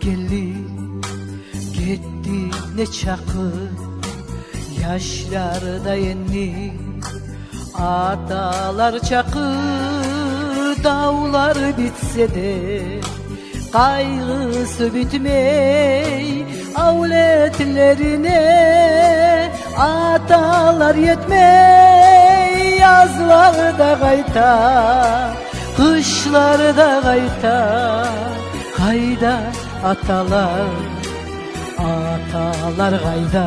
geldi gitti ne çakı, yaşlarda yenni atalar çakı. Dağlar bitse de kaygısı bitmey, avletlerine atalar yetmey. Yazlarda gayta, kışlarda gayta, kayda atalar, atalar gayda.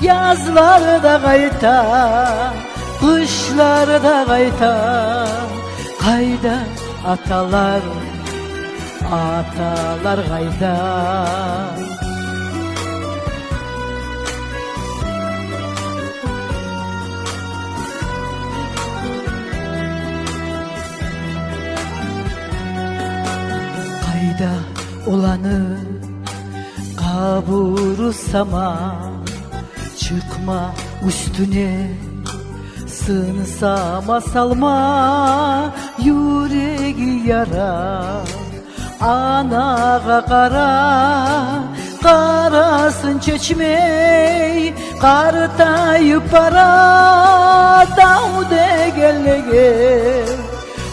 Yazlarda gayta, kışlarda gayta, kayda atalar, atalar gayda. Kayda olanı kabursama, çıkma üstüne, sığınsama salma yüreği yara. Anağa kara, karasın çeçmey, kartayı para. Davde gel gel,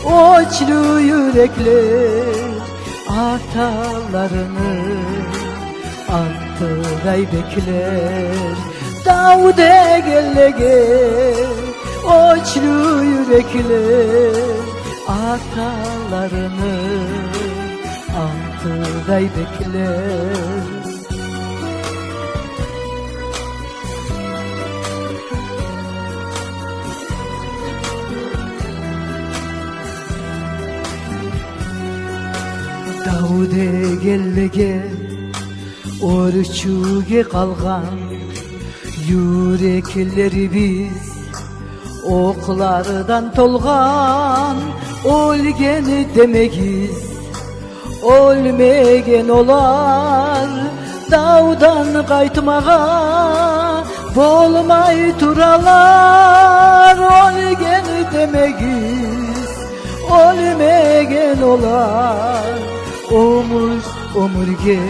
oçlu yürekler atalarını altıray bekler. Davde gel gel, oçlu yürekler atalarını altıray bekler. Davde gel gel, oruçuge kalgan yürekleri biz oklardan tolgan. Olgen demegiz olmegen olar, dağdan kaytmağa bolmay turalar. Olgen demegiz olmegen olar, omuz omurge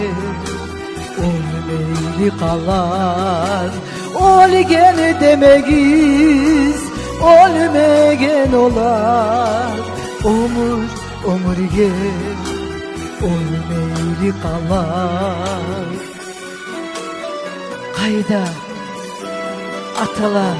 olmeyli kalar. Olgen demegiz olmegen olar, omuz omurge olmeyli kalar. Kayda atalar,